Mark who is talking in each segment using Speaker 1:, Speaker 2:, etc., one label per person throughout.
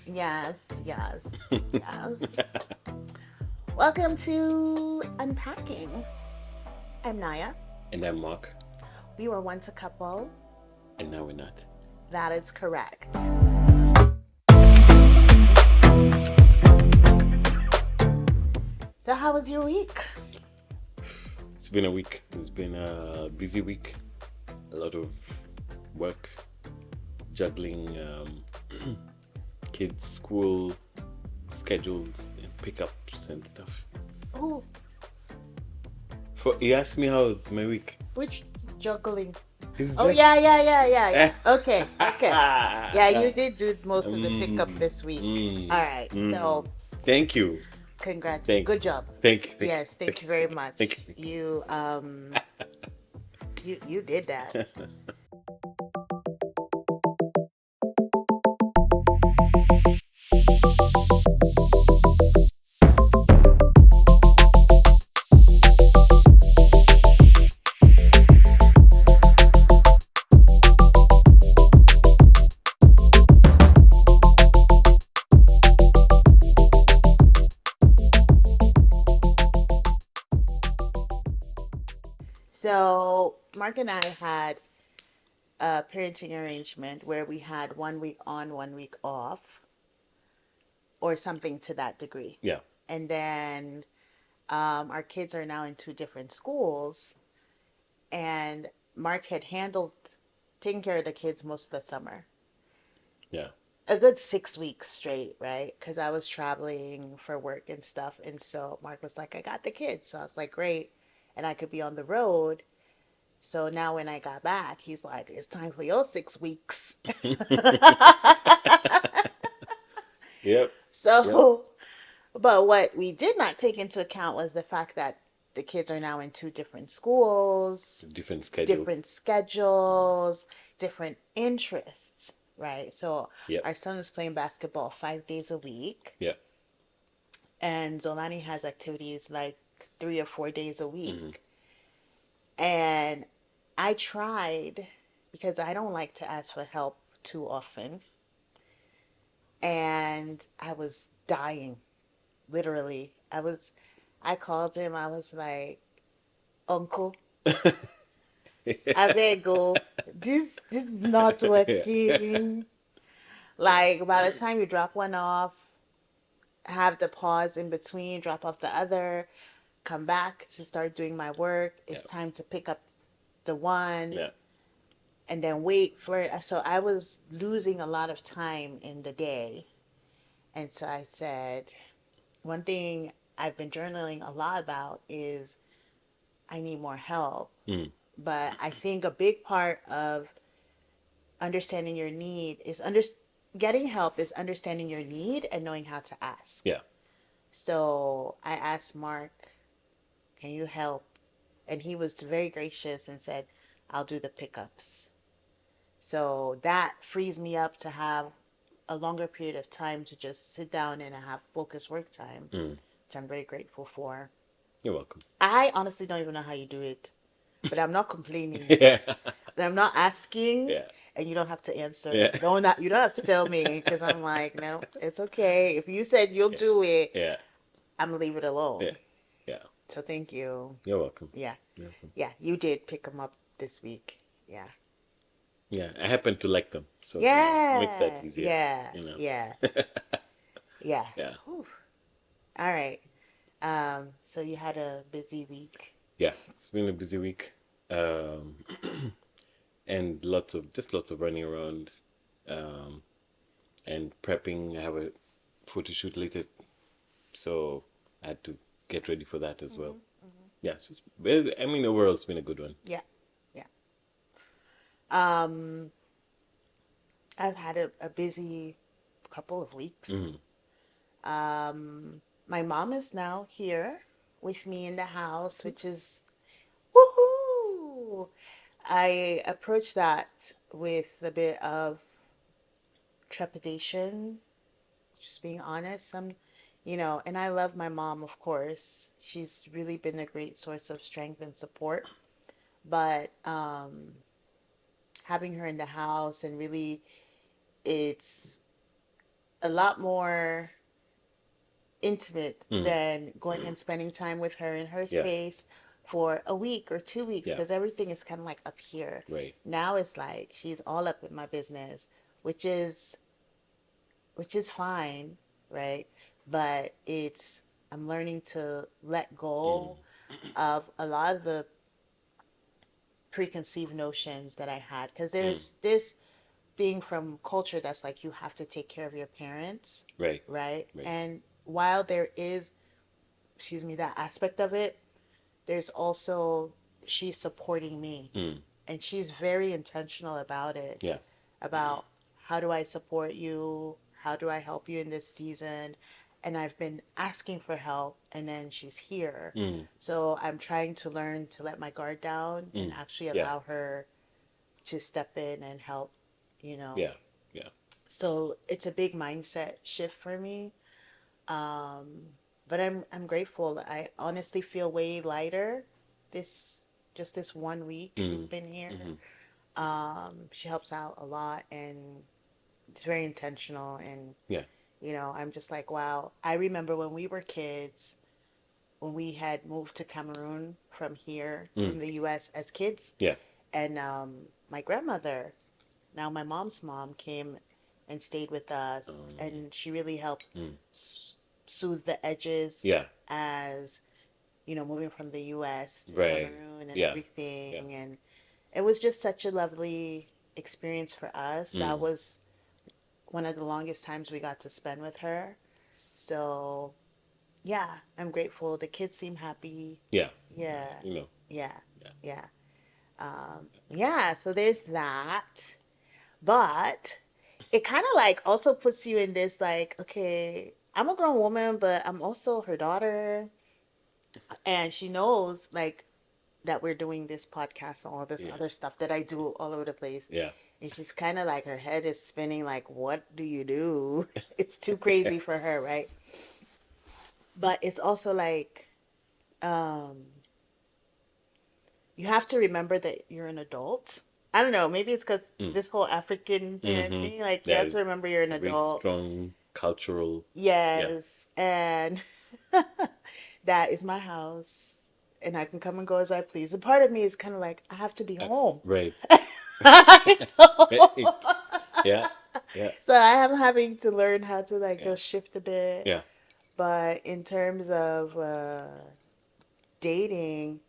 Speaker 1: Yes, yes, yes. Welcome to Unpacking. I'm Nayah.
Speaker 2: And I'm Mark,
Speaker 1: We were once a couple.
Speaker 2: and now we're not.
Speaker 1: That is correct. So, how was your week?
Speaker 2: It's been a week. It's been a busy week. A lot of work, juggling kids' school schedules and pickups and stuff.
Speaker 1: Oh,
Speaker 2: For you asked me how was my week.
Speaker 1: which juggling?
Speaker 2: It's
Speaker 1: Oh,
Speaker 2: just.
Speaker 1: yeah. Okay, okay. Yeah, you did do most of the pickup
Speaker 2: mm,
Speaker 1: this week. All
Speaker 2: mm,
Speaker 1: right. So,
Speaker 2: mm. Thank you.
Speaker 1: congrats.
Speaker 2: Thank
Speaker 1: Good job.
Speaker 2: thank you. Thank you.
Speaker 1: Yes, thank
Speaker 2: Thank
Speaker 1: you
Speaker 2: you.
Speaker 1: very
Speaker 2: Thank you. Thank
Speaker 1: much.
Speaker 2: you. Thank
Speaker 1: You did that.
Speaker 2: you.
Speaker 1: So, Mark and I had a parenting arrangement where we had 1 week on, 1 week off, or something to that degree.
Speaker 2: Yeah.
Speaker 1: And then our kids are now in two different schools, and Mark had handled taking care of the kids most of the summer.
Speaker 2: Yeah.
Speaker 1: A good 6 weeks straight, right? Because I was traveling for work and stuff. And so Mark was like, I got the kids. So I was like, great. And I could be on the road. So now when I got back, he's like, it's time for your 6 weeks.
Speaker 2: Yep. Yep.
Speaker 1: So, but what we did not take into account was the fact that the kids are now in two different schools,
Speaker 2: Different schedules.
Speaker 1: different schedules, different interests, right? So
Speaker 2: Yep.
Speaker 1: our son is playing basketball 5 days a week,
Speaker 2: Yeah.
Speaker 1: and Zolani has activities like 3 or 4 days a
Speaker 2: Hmm.
Speaker 1: week. And I tried because I don't like to ask for help too often. And I was dying, literally. I called him. I was like, Uncle, I beg you, this is not working. Like by the time you drop one off, have the pause in between, drop off the other, come back to start doing my work.
Speaker 2: Yeah.
Speaker 1: It's time to pick up the one
Speaker 2: Yeah.
Speaker 1: and then wait for it. So I was losing a lot of time in the day. And so I said, one thing I've been journaling a lot about is I need more help.
Speaker 2: Mm.
Speaker 1: But I think a big part of understanding your need is getting help is understanding your need and knowing how to ask.
Speaker 2: Yeah.
Speaker 1: So I asked Mark, can you help? And he was very gracious and said, I'll do the pickups. So that frees me up to have a longer period of time to just sit down and have focused work time,
Speaker 2: Mm.
Speaker 1: which I'm very grateful for.
Speaker 2: You're welcome.
Speaker 1: I honestly don't even know how you do it, but I'm not complaining.
Speaker 2: Yeah.
Speaker 1: And I'm not asking,
Speaker 2: Yeah.
Speaker 1: and you don't have to answer.
Speaker 2: Yeah.
Speaker 1: You don't have to tell me because I'm like, no, it's okay. If you said you'll
Speaker 2: Yeah.
Speaker 1: do it,
Speaker 2: Yeah.
Speaker 1: I'm gonna leave it
Speaker 2: Yeah.
Speaker 1: alone.
Speaker 2: Yeah.
Speaker 1: So thank you.
Speaker 2: You're welcome.
Speaker 1: Yeah,
Speaker 2: You're welcome.
Speaker 1: yeah, you did pick them up this week. Yeah,
Speaker 2: Yeah. I happen to like them, so makes that
Speaker 1: yeah,
Speaker 2: easier.
Speaker 1: yeah,
Speaker 2: You know.
Speaker 1: yeah, yeah.
Speaker 2: Yeah.
Speaker 1: Whew. All right. So you had a busy week.
Speaker 2: Yeah. It's been a busy week, um, and lots of running around, um, and prepping. I have a photo shoot later, so I had to get ready for that as well.
Speaker 1: Hmm. Hmm.
Speaker 2: Yes, well, I mean, overall, it's been a good one.
Speaker 1: Yeah, yeah. Um, I've had a busy couple of weeks.
Speaker 2: Mm-hmm.
Speaker 1: My mom is now here with me in the house, which is woohoo! I approach that with a bit of trepidation, just being honest. And I love my mom, of course. She's really been a great source of strength and support. But having her in the house and really, it's a lot more intimate
Speaker 2: Mm.
Speaker 1: than going and spending time with her in her
Speaker 2: Yeah.
Speaker 1: space for a week or 2 weeks
Speaker 2: Yeah.
Speaker 1: because everything is kind of like up here.
Speaker 2: Right.
Speaker 1: Now it's like she's all up in my business, which is fine, right? But it's I'm learning to let
Speaker 2: Mm.
Speaker 1: go of a lot of the preconceived notions that I had because
Speaker 2: Mm.
Speaker 1: there's this thing from culture that's like you have to take care of your parents,
Speaker 2: Right.
Speaker 1: right?
Speaker 2: Right.
Speaker 1: And while there is, excuse me, that aspect of it, there's also she's supporting me
Speaker 2: Mm.
Speaker 1: and she's very intentional about it,
Speaker 2: Yeah.
Speaker 1: about how do I support you? How do I help you in this season? And I've been asking for help, and then she's here.
Speaker 2: Mm.
Speaker 1: So I'm trying to learn to let my guard down and
Speaker 2: Mm.
Speaker 1: actually
Speaker 2: Yeah.
Speaker 1: allow her to step in and help, you know.
Speaker 2: Yeah. Yeah.
Speaker 1: So it's a big mindset shift for me. But I'm grateful. I honestly feel way lighter this just this 1 week she's
Speaker 2: Mm.
Speaker 1: been here.
Speaker 2: Mm-hmm.
Speaker 1: She helps out a lot and it's very intentional and
Speaker 2: Yeah.
Speaker 1: I'm just like, wow. I remember when we were kids, when we had moved to Cameroon from here,
Speaker 2: Mm.
Speaker 1: from the US as kids,
Speaker 2: Yeah.
Speaker 1: and my grandmother, now my mom's mom, came and stayed with us and she really helped
Speaker 2: Mm.
Speaker 1: s- soothe the edges
Speaker 2: Yeah.
Speaker 1: as moving from the US to
Speaker 2: Right.
Speaker 1: Cameroon and
Speaker 2: Yeah. Yeah.
Speaker 1: everything. And it was just such a lovely experience for us. That
Speaker 2: Mm.
Speaker 1: was one of the longest times we got to spend with her. So, yeah, I'm grateful. The kids seem happy.
Speaker 2: Yeah.
Speaker 1: Yeah,
Speaker 2: You know.
Speaker 1: yeah,
Speaker 2: Yeah.
Speaker 1: yeah. Yeah, so there's that. But it kind of like also puts you in this like, okay, I'm a grown woman, but I'm also her daughter. And she knows like that we're doing this podcast and all this
Speaker 2: Yeah.
Speaker 1: other stuff that I do all over the place.
Speaker 2: Yeah.
Speaker 1: And she's kind of like her head is spinning like, what do you do? It's too crazy for her, right? But it's also like you have to remember that you're an adult. I don't know, maybe it's because
Speaker 2: Mm.
Speaker 1: this whole African parent
Speaker 2: Mm-hmm.
Speaker 1: thing, like you
Speaker 2: That
Speaker 1: have
Speaker 2: is
Speaker 1: to remember you're an
Speaker 2: a very
Speaker 1: adult.
Speaker 2: strong cultural. Yeah.
Speaker 1: Yes, and that is my house, and I can come and go as I please. And part of me is kind of like, I have to be home.
Speaker 2: Right.
Speaker 1: so,
Speaker 2: Right. Yeah. Yeah.
Speaker 1: so I am having to learn how to like
Speaker 2: Yeah.
Speaker 1: just shift a bit.
Speaker 2: Yeah.
Speaker 1: But in terms of dating,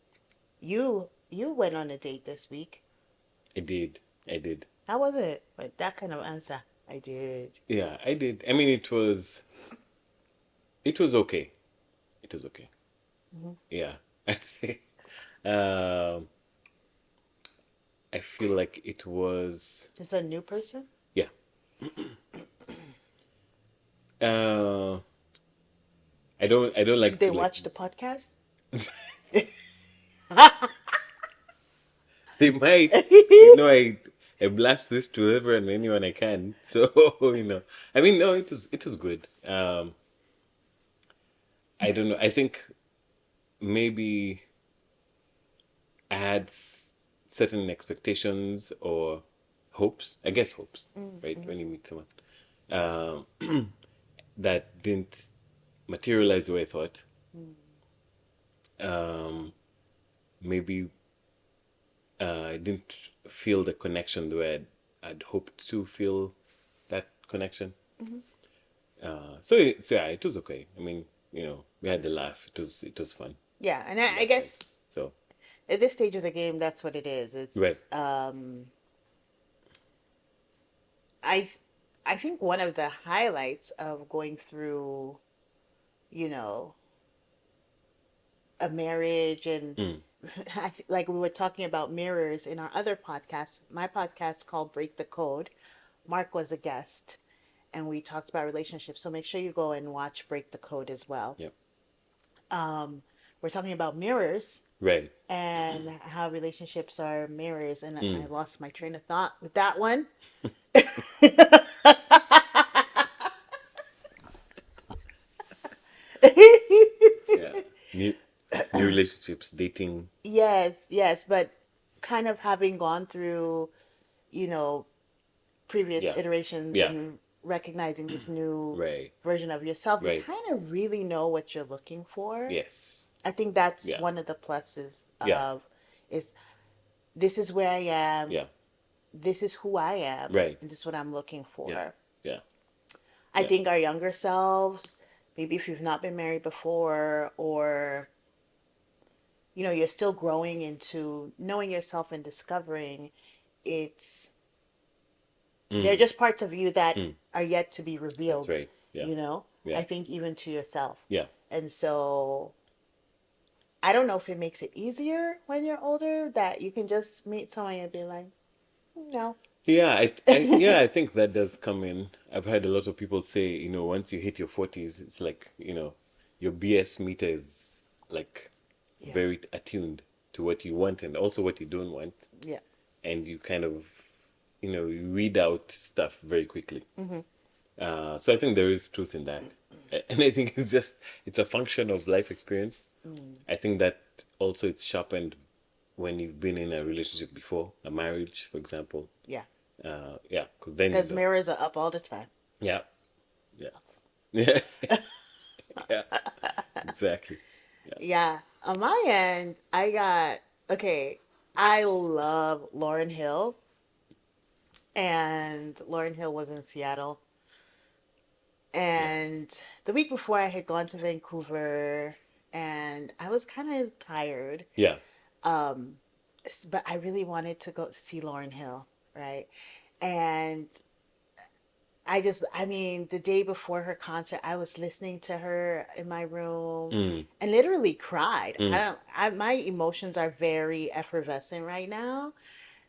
Speaker 1: you went on a date this week.
Speaker 2: I did. I did.
Speaker 1: How was it? But that kind of answer, I did.
Speaker 2: Yeah, I did. I mean, it was okay. It was okay.
Speaker 1: Hmm.
Speaker 2: Yeah. I think um I feel like it was,
Speaker 1: It's a new person.
Speaker 2: yeah. Uh I don't like
Speaker 1: Did they
Speaker 2: to like
Speaker 1: watch the podcast?
Speaker 2: they might, I blast this to everyone, anyone I can. So, I mean, no, it was good. I don't know. I think maybe I had certain expectations or hopes. I guess hopes, right?
Speaker 1: Mm-hmm.
Speaker 2: When you meet someone, um, that didn't materialize the way I thought. Um, Maybe I didn't feel the connection the way I'd hoped to feel that connection.
Speaker 1: Mm-hmm.
Speaker 2: So yeah, it was okay. I mean, we had a laugh. It was fun.
Speaker 1: Yeah, and
Speaker 2: On
Speaker 1: I
Speaker 2: that side.
Speaker 1: guess
Speaker 2: So
Speaker 1: at this stage of the game, that's what it is.
Speaker 2: right.
Speaker 1: It's I I think one of the highlights of going through, you know, a marriage and
Speaker 2: Mm.
Speaker 1: like we were talking about mirrors in our other podcast, my podcast called Break the Code. Mark was a guest and we talked about relationships. So make sure you go and watch Break the Code as well.
Speaker 2: Yep.
Speaker 1: We're talking about mirrors
Speaker 2: Right.
Speaker 1: and how relationships are mirrors. And I
Speaker 2: Mm.
Speaker 1: lost my train of thought with that one.
Speaker 2: Yeah. New new relationships, dating.
Speaker 1: Yes, yes, but kind of having gone through, you know, previous
Speaker 2: Yeah.
Speaker 1: iterations
Speaker 2: Yeah.
Speaker 1: and recognizing this new
Speaker 2: Right.
Speaker 1: version of yourself, you
Speaker 2: Right.
Speaker 1: kind of really know what you're looking for.
Speaker 2: Yes.
Speaker 1: I think that's
Speaker 2: Yeah.
Speaker 1: one of the pluses
Speaker 2: Yeah.
Speaker 1: of is this is where I am,
Speaker 2: Yeah.
Speaker 1: this is who I am,
Speaker 2: Right.
Speaker 1: and this is what I'm looking
Speaker 2: Yeah.
Speaker 1: for.
Speaker 2: Yeah.
Speaker 1: I
Speaker 2: Yeah.
Speaker 1: think our younger selves, maybe if you've not been married before, or you're still growing into knowing yourself and discovering, it's they're
Speaker 2: Mm.
Speaker 1: just parts of you that
Speaker 2: Mm.
Speaker 1: are yet to be
Speaker 2: That's
Speaker 1: revealed,
Speaker 2: right. Yeah.
Speaker 1: you know?
Speaker 2: Yeah.
Speaker 1: I think even to yourself.
Speaker 2: Yeah.
Speaker 1: And so I don't know if it makes it easier when you're older that you can just meet someone and be like, no.
Speaker 2: Yeah, I think that does come in. I've heard a lot of people say, once you hit your 40s, it's like, your BS meter is like
Speaker 1: Yeah.
Speaker 2: very attuned to what you want and also what you don't want.
Speaker 1: Yeah.
Speaker 2: And you kind of, you weed out stuff very quickly.
Speaker 1: Mm-hmm.
Speaker 2: So I think there is truth in that. And I think it's a function of life experience.
Speaker 1: Mm.
Speaker 2: I think that also it's sharpened when you've been in a relationship before, a marriage, for example.
Speaker 1: Yeah.
Speaker 2: Yeah, because then you
Speaker 1: Because
Speaker 2: know.
Speaker 1: mirrors are up all the time.
Speaker 2: Yeah, yeah, yeah, yeah, exactly. Yeah,
Speaker 1: Yeah. On my end, okay, I love Lauryn Hill, and Lauryn Hill was in Seattle.
Speaker 2: yeah,
Speaker 1: And the week before, I had gone to Vancouver, and I was kind of tired.
Speaker 2: yeah,
Speaker 1: Um, but I really wanted to go see Lauryn Hill, right? And I mean, the day before her concert, I was listening to her in my room
Speaker 2: mm,
Speaker 1: and literally cried.
Speaker 2: mm,
Speaker 1: My emotions are very effervescent right now.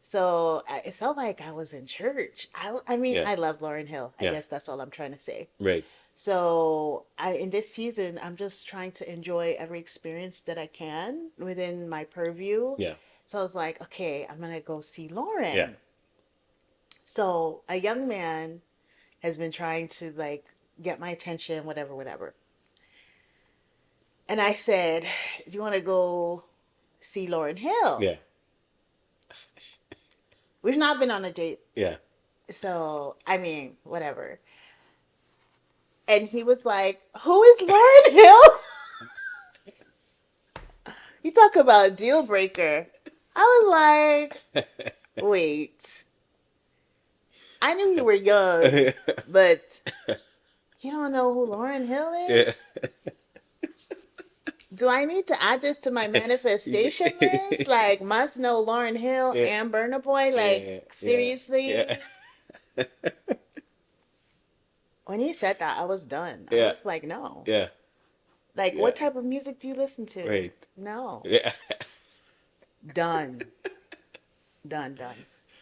Speaker 1: So it felt like I was in church. I mean,
Speaker 2: yeah,
Speaker 1: I love Lauryn Hill. I
Speaker 2: yeah,
Speaker 1: guess that's all I'm trying to say.
Speaker 2: right,
Speaker 1: So in this season, I'm just trying to enjoy every experience that I can within my purview.
Speaker 2: yeah,
Speaker 1: So I was like, okay, I'm gonna go see
Speaker 2: yeah,
Speaker 1: Lauren. So a young man has been trying to like get my attention, whatever, whatever. And I said, do you want to go see Lauren Hill?
Speaker 2: yeah,
Speaker 1: We've not been on a date.
Speaker 2: yeah,
Speaker 1: So, I mean, whatever. And he was like, who is Lauren Hill? You talk about deal breaker. I was like, wait, I knew you were young, but you don't know who Lauren Hill is?
Speaker 2: yeah,
Speaker 1: Do I need to add this to my manifestation list? Like, must know Lauren Hill
Speaker 2: yeah,
Speaker 1: and Burna Boy? Like,
Speaker 2: yeah, yeah, yeah,
Speaker 1: seriously? When he said that, I was done. I
Speaker 2: yeah,
Speaker 1: was like, no.
Speaker 2: yeah,
Speaker 1: Like,
Speaker 2: yeah,
Speaker 1: what type of music do you listen to?
Speaker 2: right,
Speaker 1: No.
Speaker 2: yeah.
Speaker 1: Done. Done, done.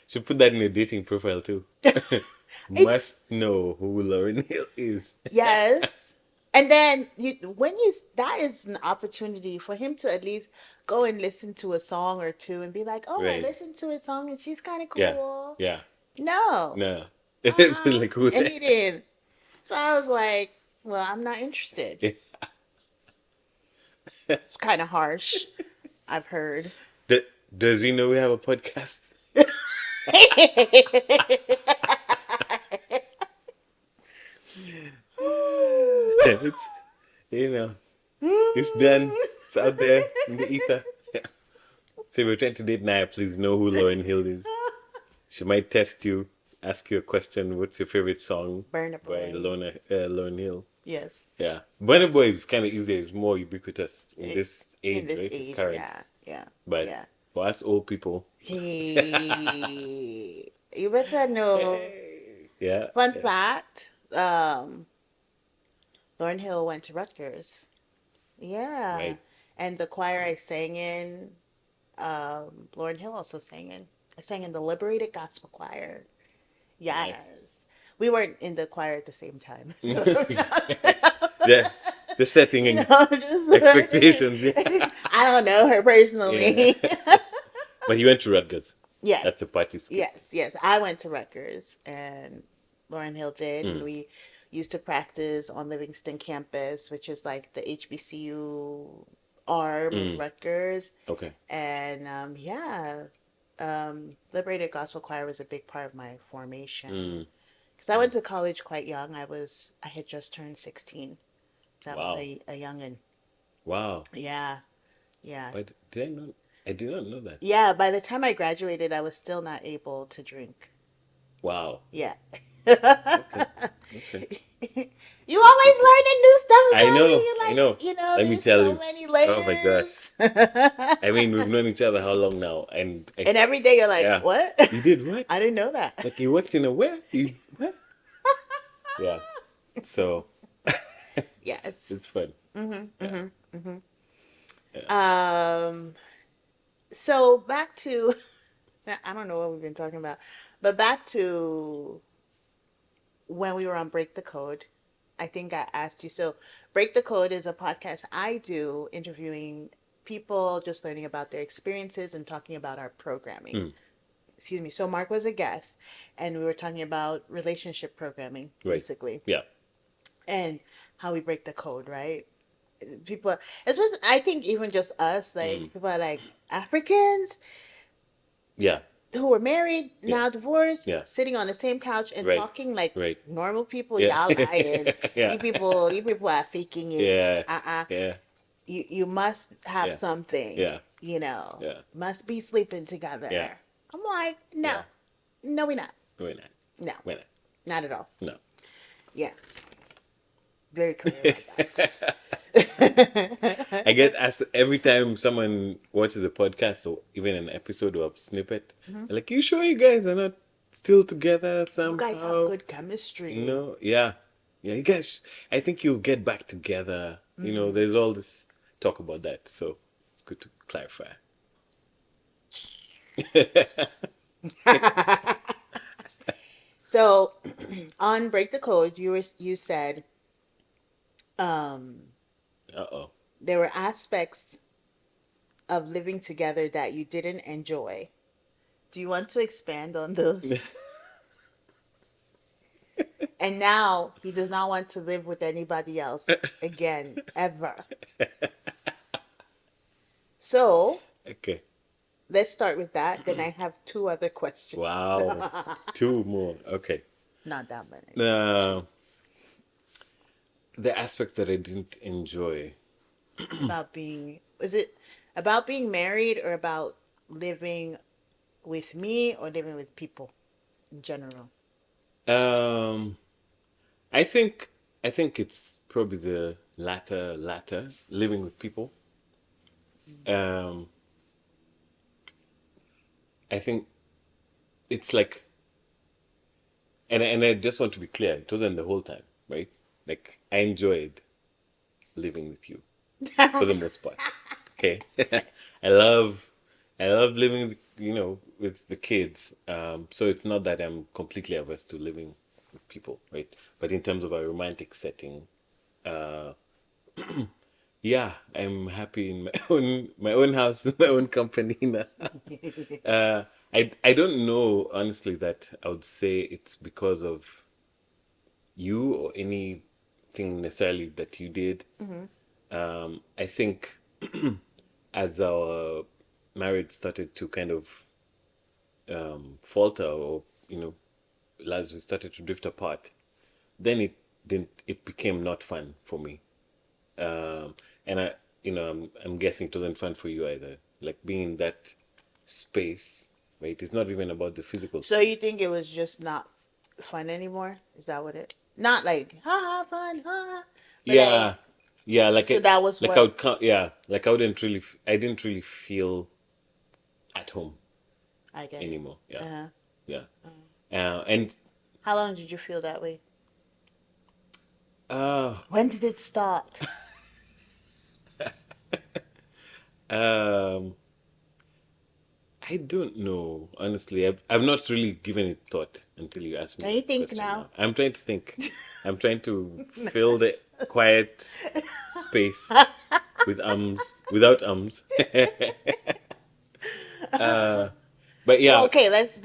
Speaker 2: Should put that in a dating profile too.
Speaker 1: It,
Speaker 2: Must know who Lauren Hill is.
Speaker 1: yes. And then that is an opportunity for him to at least go and listen to a song or two and be like, oh, I
Speaker 2: Right.
Speaker 1: listened to a song and she's kind of
Speaker 2: Yeah.
Speaker 1: cool.
Speaker 2: Yeah.
Speaker 1: No.
Speaker 2: No. It's
Speaker 1: Uh-uh.
Speaker 2: like who?
Speaker 1: And he didn't. So I was like, well, I'm not interested.
Speaker 2: Yeah.
Speaker 1: It's kind of harsh, I've heard.
Speaker 2: Does he know we have a podcast? It's you know it's done. It's out there in the ether. Yeah. So if you're trying to date Nayah, please know who Lauren Hill is. She might test you, ask you a question. What's your favorite song
Speaker 1: Burn a
Speaker 2: by
Speaker 1: boy.
Speaker 2: Lauren Hill?
Speaker 1: Yes.
Speaker 2: Yeah, Burna Boy is kind of easier. It's more ubiquitous in this
Speaker 1: In
Speaker 2: age,
Speaker 1: this
Speaker 2: right? It's
Speaker 1: age,
Speaker 2: current.
Speaker 1: yeah. Yeah.
Speaker 2: But
Speaker 1: Yeah.
Speaker 2: for us old people,
Speaker 1: Hey, you better know.
Speaker 2: yeah,
Speaker 1: Fun
Speaker 2: yeah,
Speaker 1: fact, Lauryn Hill went to Rutgers. Yeah.
Speaker 2: right,
Speaker 1: And the choir I sang in, Lauryn Hill also sang in. I sang in the Liberated Gospel Choir.
Speaker 2: nice.
Speaker 1: Yes. We weren't in the choir at the same time.
Speaker 2: the the setting and
Speaker 1: Just
Speaker 2: expectations, yeah,
Speaker 1: I don't know her
Speaker 2: yeah.
Speaker 1: personally.
Speaker 2: But he went to Rutgers. That's a
Speaker 1: Yes.
Speaker 2: part you skipped.
Speaker 1: Yes. I went to Rutgers and Lauren Hill did, and
Speaker 2: Mm,
Speaker 1: we used to practice on Livingston campus, which is like the HBCU arm of
Speaker 2: mm,
Speaker 1: Rutgers.
Speaker 2: okay.
Speaker 1: And yeah, Liberated Gospel Choir was a big part of my formation
Speaker 2: Mm,
Speaker 1: Because I went to college quite young. I had just turned 16. So I was
Speaker 2: Wow.
Speaker 1: a youngin'.
Speaker 2: Wow.
Speaker 1: Yeah. Yeah.
Speaker 2: Why did I know? I did not know that.
Speaker 1: Yeah. By the time I graduated, I was still not able to drink.
Speaker 2: Wow.
Speaker 1: Yeah.
Speaker 2: Okay. Okay.
Speaker 1: You
Speaker 2: That's
Speaker 1: always
Speaker 2: interesting.
Speaker 1: learning new stuff
Speaker 2: I
Speaker 1: about me.
Speaker 2: know.
Speaker 1: You're
Speaker 2: I
Speaker 1: like,
Speaker 2: know. Let me
Speaker 1: there's
Speaker 2: tell
Speaker 1: so
Speaker 2: you.
Speaker 1: many
Speaker 2: Oh my gosh.
Speaker 1: layers.
Speaker 2: I mean, we've known each other how long now?
Speaker 1: And every day you're like,
Speaker 2: Yeah.
Speaker 1: what?
Speaker 2: You did what?
Speaker 1: I didn't know that.
Speaker 2: Like you worked in a where? You what? Yeah. So it's
Speaker 1: Yes.
Speaker 2: fun. Yeah. Yeah.
Speaker 1: Um, so back to, I don't know what we've been talking about, but back to when we were on Break the Code. I think I asked you. So, Break the Code is a podcast I do interviewing people, just learning about their experiences and talking about our programming.
Speaker 2: Mm,
Speaker 1: Excuse me. So, Mark was a guest, and we were talking about relationship programming,
Speaker 2: right.
Speaker 1: basically,
Speaker 2: Yeah.
Speaker 1: and how we break the code, right? People, especially, I think even just us,
Speaker 2: Mm,
Speaker 1: like, people are like, Africans
Speaker 2: yeah.
Speaker 1: who were married,
Speaker 2: Yeah.
Speaker 1: now divorced,
Speaker 2: Yeah.
Speaker 1: sitting on the same couch and
Speaker 2: Right.
Speaker 1: talking like
Speaker 2: Right.
Speaker 1: normal people,
Speaker 2: Yeah.
Speaker 1: y'all lying.
Speaker 2: Yeah.
Speaker 1: You people are faking it.
Speaker 2: Yeah. Yeah.
Speaker 1: You must have
Speaker 2: Yeah.
Speaker 1: something,
Speaker 2: Yeah. Yeah.
Speaker 1: must be sleeping together.
Speaker 2: Yeah.
Speaker 1: I'm like, no,
Speaker 2: Yeah.
Speaker 1: no, we not.
Speaker 2: Why not?
Speaker 1: No,
Speaker 2: Why not?
Speaker 1: not at all.
Speaker 2: No.
Speaker 1: Yeah, very clear about
Speaker 2: I
Speaker 1: that.
Speaker 2: get asked every time someone watches a podcast or even an episode or a snippet,
Speaker 1: Mhm.
Speaker 2: they're like, "You sure you guys are not still together
Speaker 1: You guys have
Speaker 2: somehow?"
Speaker 1: good chemistry.
Speaker 2: Yeah, yeah. You guys, I think you'll get back together.
Speaker 1: Mm.
Speaker 2: There's all this talk about that, so it's good to clarify.
Speaker 1: So, on Break the Code, you said
Speaker 2: Uh oh.
Speaker 1: there were aspects of living together that you didn't enjoy. Do you want to expand on those? And now he does not want to live with anybody else again, ever. So
Speaker 2: Okay.
Speaker 1: let's start with that. Then I have two other questions.
Speaker 2: Wow. Two more. Okay.
Speaker 1: Not that many.
Speaker 2: Uh, the aspects that I didn't enjoy.
Speaker 1: About being, is it about being married or about living with me or living with people in general?
Speaker 2: Um, I think I think it's probably the latter, living with people. Um, I think it's like, and I just want to be clear, it wasn't the whole time, right? Like I enjoyed living with you for the most part. Okay, I love I love living, with the kids. So it's not that I'm completely averse to living with people, right? But in terms of a romantic setting, uh, yeah, I'm happy in my own house, my own company now. I don't know honestly that I would say it's because of you or anything necessarily that you did.
Speaker 1: Hmm.
Speaker 2: I think as our marriage started to kind of falter, or as we started to drift apart, then it became not fun for me. And I'm guessing it wasn't fun for you either. Like being in that space, right? It's not even about the physical
Speaker 1: So you
Speaker 2: space.
Speaker 1: think it was just not fun anymore? Is that what it? Not like ha ha fun ha, but like
Speaker 2: Yeah, yeah.
Speaker 1: so that was
Speaker 2: Like I
Speaker 1: what
Speaker 2: would come. Yeah, like I didn't really feel at home
Speaker 1: I get it.
Speaker 2: anymore. Yeah,
Speaker 1: Uh-huh.
Speaker 2: yeah. And
Speaker 1: How long did you feel that way?
Speaker 2: uh,
Speaker 1: When did it start?
Speaker 2: um, I don't know. Honestly, I've not really given it thought until you asked me
Speaker 1: Can you
Speaker 2: that
Speaker 1: think
Speaker 2: question.
Speaker 1: now?
Speaker 2: Now I'm trying to think. I'm trying to fill the quiet space with without ums. But
Speaker 1: Well,
Speaker 2: yeah,
Speaker 1: okay. Let's.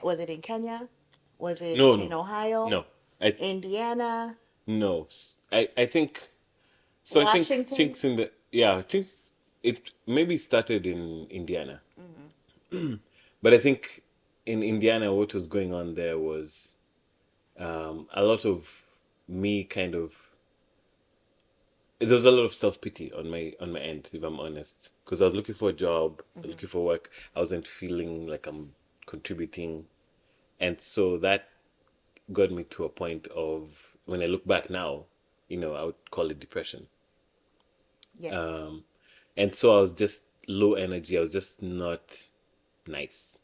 Speaker 1: Was it in Kenya? Was it
Speaker 2: no,
Speaker 1: in
Speaker 2: no,
Speaker 1: Ohio?
Speaker 2: no. I
Speaker 1: Indiana?
Speaker 2: no. I think so. I think
Speaker 1: Washington?
Speaker 2: chinks in the yeah chinks. It maybe started in Indiana,
Speaker 1: Hmm.
Speaker 2: but I think in Indiana, what was going on there was A lot of me kind of there was a lot of self pity on my end, if I'm honest, because I was looking for a job, I was
Speaker 1: Mm-hmm.
Speaker 2: looking for work. I wasn't feeling like I'm contributing, and so that got me to a point of when I look back now, I would call it depression.
Speaker 1: Yes.
Speaker 2: And so I was just low energy. I was just not nice.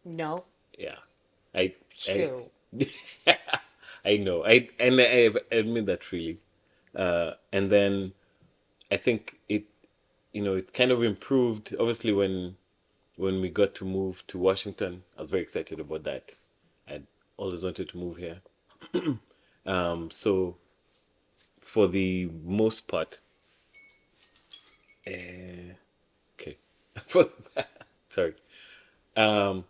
Speaker 1: No,
Speaker 2: Yeah, I I
Speaker 1: true.
Speaker 2: I know. I admit that freely. And then I think it kind of improved. Obviously, when we got to move to Washington, I was very excited about that. I always wanted to move here. So for the most part, okay. For sorry. Um,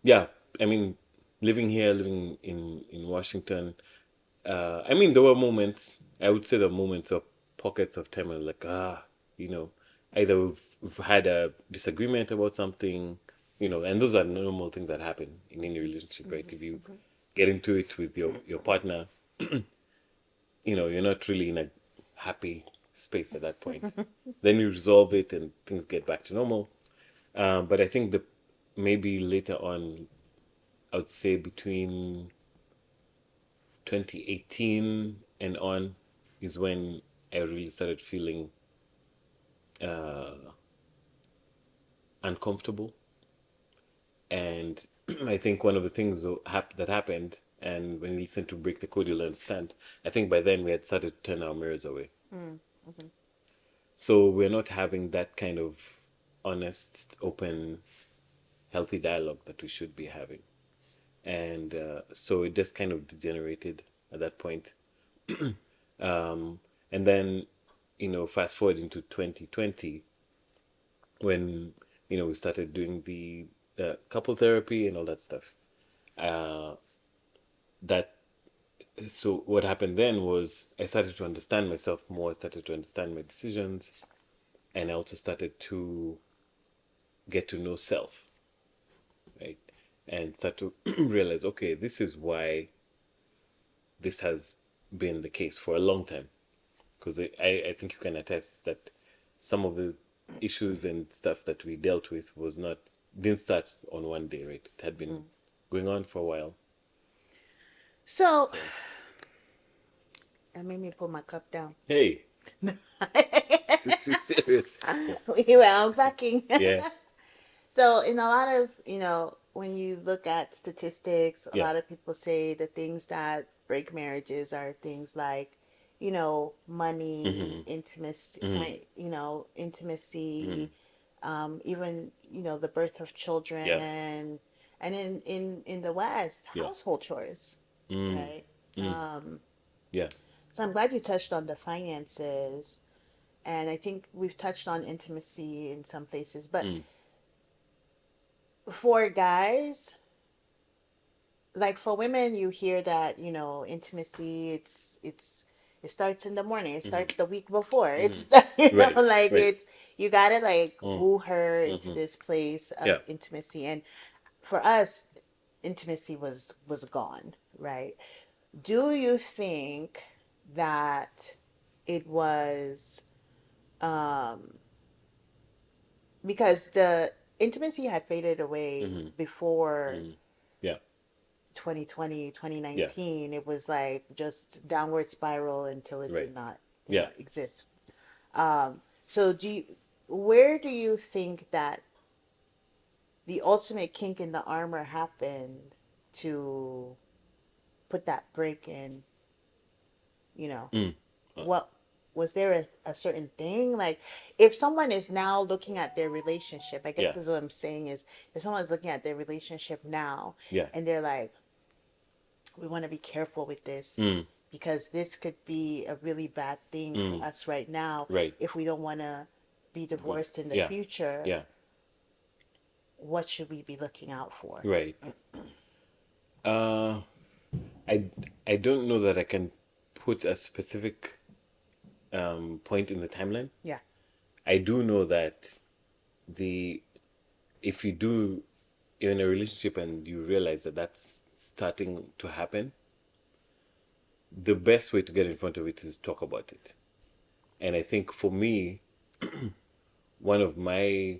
Speaker 2: yeah, I mean, living here, living in Washington. I mean, there were moments. I would say the moments of pockets of time. I was like, you know, either we've had a disagreement about something, and those are normal things that happen in any relationship, right? If you
Speaker 1: Mm-hmm.
Speaker 2: get into it with your partner, you're not really in a happy space at that point.
Speaker 1: Mm-hmm.
Speaker 2: Then you resolve it and things get back to normal. But I think the maybe later on, I would say between 2018 and on is when I really started feeling uh, uncomfortable. And I think one of the things that happened, and when you listen to Break the Code, you'll understand. I think by then we had started to turn our mirrors away.
Speaker 1: Mm-hmm.
Speaker 2: So we're not having that kind of honest, open, healthy dialogue that we should be having. And so it just kind of degenerated at that point. And then, fast forward into 2020, when, we started doing the couple therapy and all that stuff. Uh, that So what happened then was I started to understand myself more. I started to understand my decisions, and I also started to get to know self, right? And start to realize, okay, this is why this has been the case for a long time. Because I think you can attest that some of the issues and stuff that we dealt with didn't start on one day, right? It had been
Speaker 1: Mm.
Speaker 2: going on for a while.
Speaker 1: So
Speaker 2: So
Speaker 1: that made me pull my cup down.
Speaker 2: hey, this is serious.
Speaker 1: We were unpacking.
Speaker 2: Yeah,
Speaker 1: So, in a lot of, when you look at statistics, a
Speaker 2: yeah,
Speaker 1: lot of people say the things that break marriages are things like, money,
Speaker 2: mm-hmm,
Speaker 1: intimacy,
Speaker 2: mm-hmm,
Speaker 1: intimacy,
Speaker 2: mm-hmm.
Speaker 1: even, the birth of
Speaker 2: Yeah,
Speaker 1: children, and in the West,
Speaker 2: yeah,
Speaker 1: household chores,
Speaker 2: mm,
Speaker 1: right?
Speaker 2: mm, yeah,
Speaker 1: So I'm glad you touched on the finances, and I think we've touched on intimacy in some places, but
Speaker 2: mm,
Speaker 1: for guys, like for women, you hear that, intimacy, it starts in the morning, it
Speaker 2: mm-hmm,
Speaker 1: starts the week before,
Speaker 2: mm-hmm.
Speaker 1: it's
Speaker 2: Right,
Speaker 1: like
Speaker 2: right,
Speaker 1: you gotta like
Speaker 2: mm,
Speaker 1: woo her into
Speaker 2: mm-hmm.
Speaker 1: this place
Speaker 2: Yeah,
Speaker 1: of intimacy. And for us, intimacy was gone, right? Do you think that it was um because the intimacy had faded away
Speaker 2: mm-hmm,
Speaker 1: before
Speaker 2: mm-hmm. Yeah,
Speaker 1: 2020,
Speaker 2: yeah,
Speaker 1: 2019? It was like just downward spiral until it
Speaker 2: right,
Speaker 1: did not,
Speaker 2: yeah.
Speaker 1: exist. So where do you think that the ultimate kink in the armor happened to put that break in, you know?
Speaker 2: Mm. Uh,
Speaker 1: What was there a certain thing? Like if someone is now looking at their relationship, I guess
Speaker 2: yeah,
Speaker 1: this is what I'm saying is if someone's looking at their relationship now
Speaker 2: yeah,
Speaker 1: and they're like, we want to be careful with this
Speaker 2: mm,
Speaker 1: because this could be a really bad thing for
Speaker 2: mm,
Speaker 1: us right now
Speaker 2: right,
Speaker 1: if we don't want to be
Speaker 2: good,
Speaker 1: divorced in the
Speaker 2: yeah,
Speaker 1: future.
Speaker 2: yeah,
Speaker 1: What should we be looking out for?
Speaker 2: right. Uh, I I don't know that I can put a specific point in the timeline.
Speaker 1: Yeah.
Speaker 2: I do know that the if you do you're in a relationship and you realize that that's starting to happen, the best way to get in front of it is to talk about it. And I think for me, one of my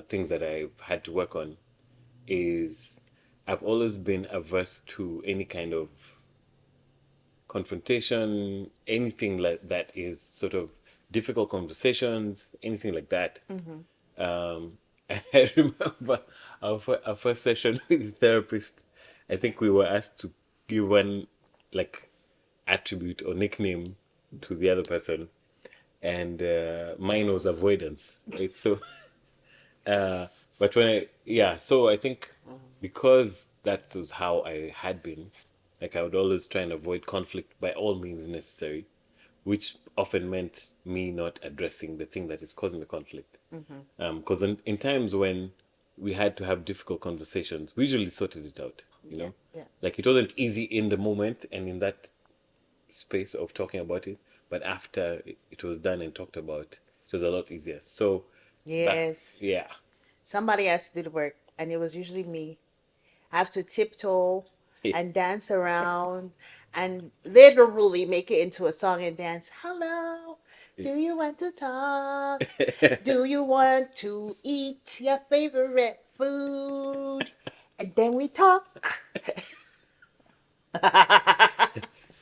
Speaker 2: things that I've had to work on is I've always been averse to any kind of confrontation, anything like that is sort of difficult conversations, anything like that.
Speaker 1: Mm-hmm.
Speaker 2: I remember our first session with the therapist. I think we were asked to give one like attribute or nickname to the other person, and mine was avoidance. Right, so but when so I think because that was how I had been, like I would always try and avoid conflict by all means necessary, which often meant me not addressing the thing that is causing the conflict. Because in times when we had to have difficult conversations, we usually sorted it out, you
Speaker 1: Yeah,
Speaker 2: know?
Speaker 1: yeah.
Speaker 2: Like it wasn't easy in the moment and in that space of talking about it, but after it was done and talked about, it was a lot easier. So that,
Speaker 1: Yes.
Speaker 2: yeah.
Speaker 1: Somebody has to do the work, and it was usually me. I have to tiptoe and dance around and literally make it into a song and dance. Hello, do you want to talk? Do you want to eat your favorite food? And then we talk.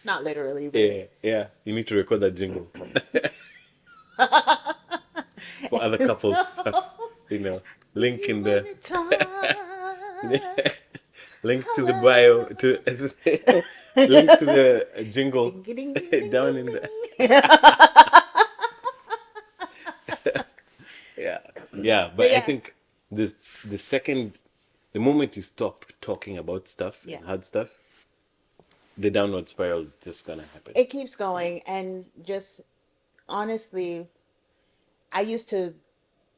Speaker 1: Not literally, but
Speaker 2: Yeah, yeah. You need to record that jingle for other couples.
Speaker 1: so
Speaker 2: You know,
Speaker 1: if
Speaker 2: link
Speaker 1: you
Speaker 2: in the
Speaker 1: want to talk,
Speaker 2: link to the bio
Speaker 1: hello.
Speaker 2: to link to the jingle
Speaker 1: Ding ding ding ding ding
Speaker 2: down in the
Speaker 1: ding.
Speaker 2: yeah, yeah.
Speaker 1: But
Speaker 2: But I
Speaker 1: yeah,
Speaker 2: think this the second the moment you stop talking about stuff
Speaker 1: yeah,
Speaker 2: and hard stuff, the downward spiral is just gonna happen.
Speaker 1: it keeps going. And just honestly, I used to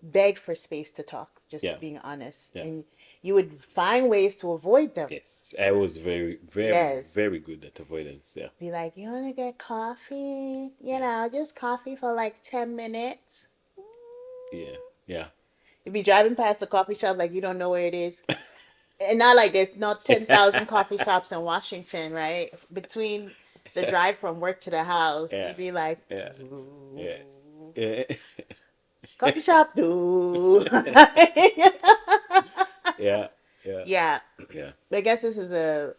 Speaker 1: beg for space to talk,
Speaker 2: Yeah,
Speaker 1: just being honest.
Speaker 2: yeah.
Speaker 1: And you would find ways to avoid them.
Speaker 2: Yes, I was very, very,
Speaker 1: Yes.
Speaker 2: very good at avoidance. Yeah,
Speaker 1: Be like, you want to get coffee? You
Speaker 2: yeah,
Speaker 1: know, just coffee for like 10 minutes.
Speaker 2: yeah, yeah.
Speaker 1: You'd be driving past the coffee shop like you don't know where it is. And not like there's not 10,000 coffee shops in Washington, right? Between the drive from work to the house,
Speaker 2: Yeah,
Speaker 1: you'd be like,
Speaker 2: yeah, yeah,
Speaker 1: "Ooh,
Speaker 2: yeah,
Speaker 1: coffee shop, do."
Speaker 2: yeah, yeah,
Speaker 1: Yeah.
Speaker 2: yeah.
Speaker 1: I guess this is a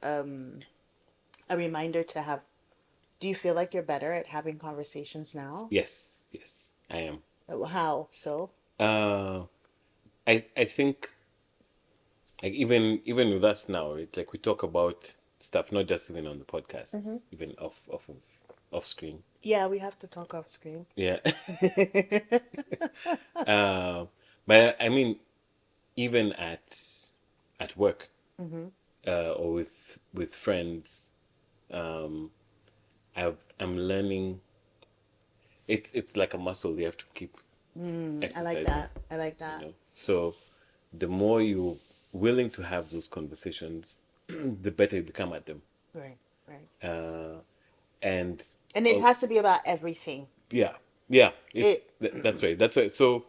Speaker 1: reminder to have. Do you feel like you're better at having conversations now?
Speaker 2: Yes, yes, I am.
Speaker 1: How so?
Speaker 2: Uh, I think like even with us now, right? Like we talk about stuff, not just even on the podcast,
Speaker 1: Mm-hmm.
Speaker 2: even off screen.
Speaker 1: Yeah, we have to talk off screen.
Speaker 2: Yeah. uh, but I mean, even at work,
Speaker 1: Mm-hmm.
Speaker 2: or with friends, um, I'm learning. It's like a muscle you have to keep
Speaker 1: I like
Speaker 2: exercising.
Speaker 1: that. I like
Speaker 2: You
Speaker 1: that.
Speaker 2: know, so the more you're willing to have those conversations, the better you become at them.
Speaker 1: Right, right.
Speaker 2: Uh, and
Speaker 1: And it has to be about everything.
Speaker 2: yeah, yeah,
Speaker 1: It.
Speaker 2: that's right. That's right. So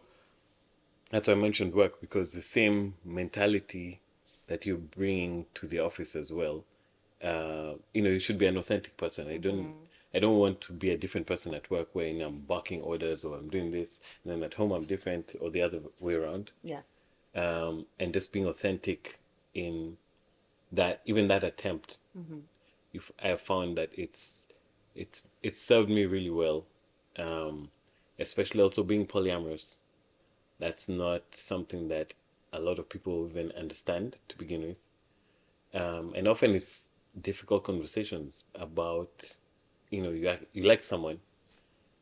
Speaker 2: that's why I mentioned work because the same mentality that you're bringing to the office as well. You should be an authentic person.
Speaker 1: Mm-hmm.
Speaker 2: I don't want to be a different person at work where I'm barking orders or I'm doing this, and then at home I'm different or the other way around.
Speaker 1: Yeah.
Speaker 2: And just being authentic in that, even that attempt,
Speaker 1: Mm-hmm.
Speaker 2: I have found that it's served me really well. Especially also being polyamorous. That's not something that a lot of people even understand to begin with. And often it's difficult conversations about, you like someone,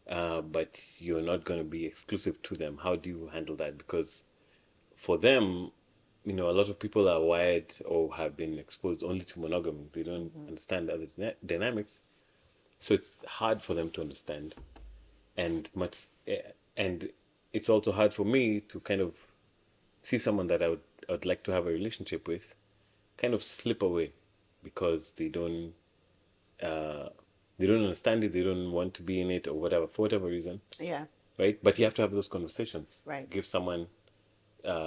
Speaker 2: but you're not going to be exclusive to them. How do you handle that? Because for them, a lot of people are wired or have been exposed only to monogamy. They don't
Speaker 1: Mm-hmm.
Speaker 2: understand other dynamics, so it's hard for them to understand. And much, and it's also hard for me to kind of see someone that I would like to have a relationship with, kind of slip away because uh, they don't understand it. They don't want to be in it or whatever for whatever reason,
Speaker 1: Yeah.
Speaker 2: right? But you have to have those conversations.
Speaker 1: Right.
Speaker 2: Give someone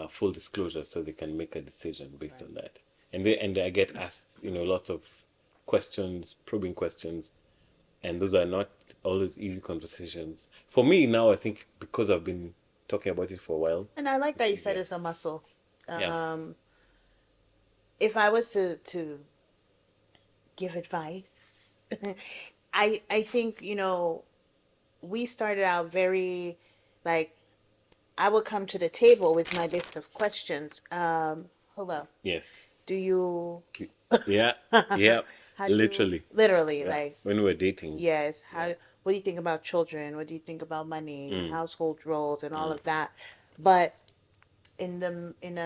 Speaker 2: full disclosure so they can make a decision based
Speaker 1: Right.
Speaker 2: on that. And I get asked, lots of questions, probing questions, and those are not always easy conversations. For me now, I think because I've been talking about it for a while,
Speaker 1: And I like
Speaker 2: it's
Speaker 1: that you said
Speaker 2: easier.
Speaker 1: it's a muscle.
Speaker 2: Yeah.
Speaker 1: Um, if I was to give advice, I think, we started out very, like, I would come to the table with my list of questions. Hello.
Speaker 2: Yes.
Speaker 1: Do you
Speaker 2: Yeah. Yeah.
Speaker 1: how do you
Speaker 2: Literally.
Speaker 1: literally,
Speaker 2: Yeah.
Speaker 1: like,
Speaker 2: When we were dating.
Speaker 1: yes,
Speaker 2: Yeah.
Speaker 1: what do you think about children? What do you think about money,
Speaker 2: Mm.
Speaker 1: household roles and all
Speaker 2: Mm.
Speaker 1: of that? But in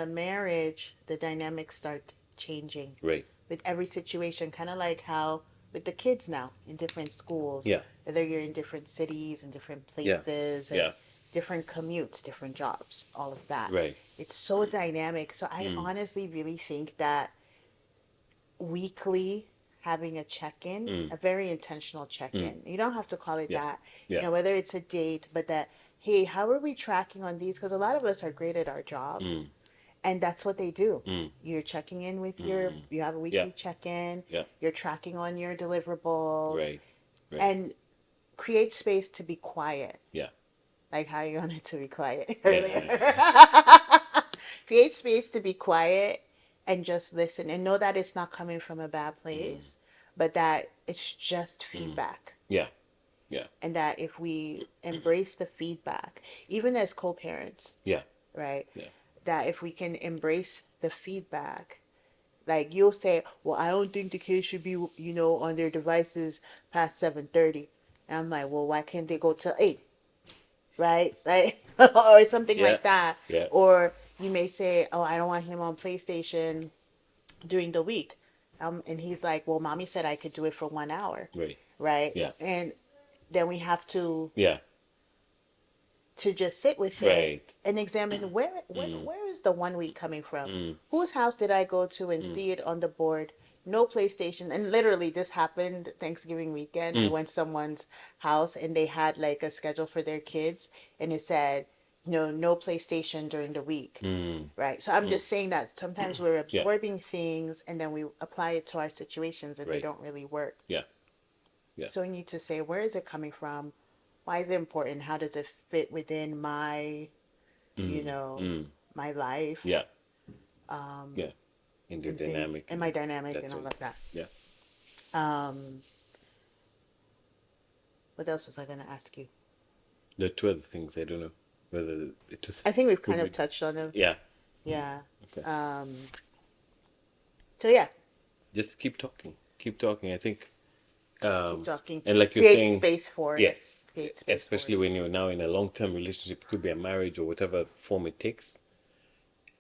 Speaker 1: a marriage, the dynamics start changing
Speaker 2: Right.
Speaker 1: with every situation, kind of like how with the kids now in different schools,
Speaker 2: Yeah.
Speaker 1: whether you're in different cities and different
Speaker 2: Yeah.
Speaker 1: places and
Speaker 2: Yeah.
Speaker 1: different commutes, different jobs, all of that.
Speaker 2: Right.
Speaker 1: It's so dynamic. So I
Speaker 2: Mm.
Speaker 1: honestly really think that weekly having a check-in,
Speaker 2: Mm.
Speaker 1: a very intentional
Speaker 2: Mm.
Speaker 1: check-in. You don't have to call it
Speaker 2: Yeah.
Speaker 1: that,
Speaker 2: Yeah.
Speaker 1: whether it's a date, but that, hey, how are we tracking on these? Because a lot of us are great at our jobs,
Speaker 2: Mm.
Speaker 1: and that's what they do.
Speaker 2: Mm.
Speaker 1: You're checking in with
Speaker 2: Mm.
Speaker 1: you have a
Speaker 2: Yeah.
Speaker 1: weekly check-in,
Speaker 2: Yeah.
Speaker 1: you're tracking on your deliverables,
Speaker 2: Right. Right.
Speaker 1: and create space to be quiet.
Speaker 2: Yeah.
Speaker 1: Like how you wanted to be quiet earlier.
Speaker 2: Yeah.
Speaker 1: Create space to be quiet and just listen and know that it's not coming from a bad
Speaker 2: Mm.
Speaker 1: place, but that it's just
Speaker 2: Mm.
Speaker 1: feedback.
Speaker 2: Yeah. Yeah.
Speaker 1: And that if we embrace the feedback, even as co parents,
Speaker 2: Yeah.
Speaker 1: right?
Speaker 2: Yeah.
Speaker 1: That if we can embrace the feedback, like you'll say, well, I don't think the kids should be, on their devices past 7:30. And I'm like, well, why can't they go till 8? Right? Like, or something
Speaker 2: Yeah.
Speaker 1: like that.
Speaker 2: Yeah.
Speaker 1: Or you may say, oh, I don't want him on PlayStation during the week. And he's like, well, mommy said I could do it for 1 hour.
Speaker 2: Right.
Speaker 1: Right?
Speaker 2: Yeah.
Speaker 1: And then we have
Speaker 2: Yeah.
Speaker 1: to just sit with it
Speaker 2: Right.
Speaker 1: and examine
Speaker 2: Mm.
Speaker 1: where is the 1 week coming from?
Speaker 2: Mm.
Speaker 1: Whose house did I go to and
Speaker 2: Mm.
Speaker 1: see it on the board? No PlayStation. And literally this happened Thanksgiving weekend. I
Speaker 2: Mm.
Speaker 1: went to someone's house and they had like a schedule for their kids and it said, no PlayStation during the week.
Speaker 2: Mm.
Speaker 1: Right. So I'm
Speaker 2: Mm.
Speaker 1: just saying that sometimes we're
Speaker 2: Yeah.
Speaker 1: absorbing things and then we apply it to our situations and they
Speaker 2: Right.
Speaker 1: don't really work.
Speaker 2: Yeah. Yeah.
Speaker 1: So we need to say, where is it coming from? Why is it important? How does it fit within you
Speaker 2: Mm.
Speaker 1: know,
Speaker 2: Mm.
Speaker 1: my life,
Speaker 2: Yeah. Yeah. In the
Speaker 1: and thing,
Speaker 2: dynamic.
Speaker 1: and my dynamic and
Speaker 2: That's
Speaker 1: all
Speaker 2: right.
Speaker 1: of that.
Speaker 2: Yeah.
Speaker 1: Um, what else was I going to ask you?
Speaker 2: The two other things I don't know whether it was
Speaker 1: I think we've
Speaker 2: could
Speaker 1: kind
Speaker 2: be.
Speaker 1: of touched on them.
Speaker 2: Yeah.
Speaker 1: Yeah.
Speaker 2: Okay.
Speaker 1: So yeah,
Speaker 2: Just keep talking. Keep talking. I think.
Speaker 1: keep talking.
Speaker 2: And like you're
Speaker 1: Create
Speaker 2: saying,
Speaker 1: space for it.
Speaker 2: yes,
Speaker 1: Create space for
Speaker 2: especially
Speaker 1: it.
Speaker 2: when you're now in a long-term relationship, it could be a marriage or whatever form it takes.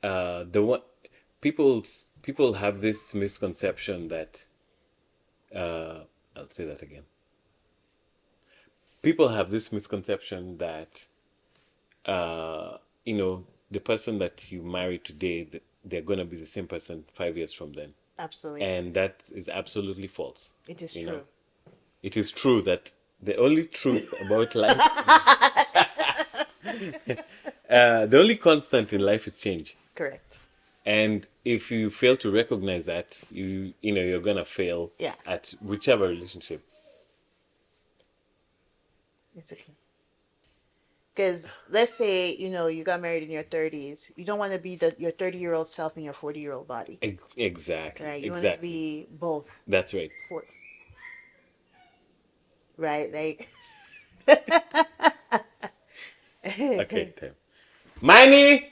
Speaker 2: The one people have this misconception that I'll say that again. People have this misconception that the person that you marry today, they're going to be the same person 5 years from then,
Speaker 1: Absolutely.
Speaker 2: and that is absolutely false.
Speaker 1: It is
Speaker 2: You know,
Speaker 1: true.
Speaker 2: it is true that the only truth about life, the only constant in life is change.
Speaker 1: Correct.
Speaker 2: And if you fail to recognize that, you're gonna fail
Speaker 1: Yeah.
Speaker 2: at whichever relationship.
Speaker 1: It's okay. Because let's say, you got married in your 30s. You don't want to be your 30-year-old self in your 40-year-old body.
Speaker 2: Exactly.
Speaker 1: Right? You want to
Speaker 2: Exactly.
Speaker 1: be both.
Speaker 2: That's right.
Speaker 1: Right? Like,
Speaker 2: Okay, time. Miney,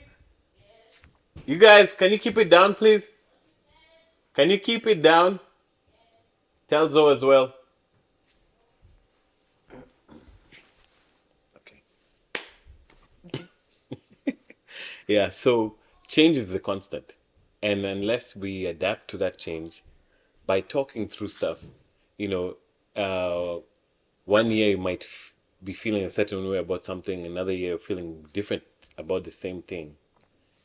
Speaker 2: you guys, can you keep it down, please? Can you keep it down? Tell Zoe as well. Okay. Yeah, so change is the constant. And unless we adapt to that change by talking through stuff, you know, one year you might be feeling a certain way about something, another year you're feeling different about the same thing.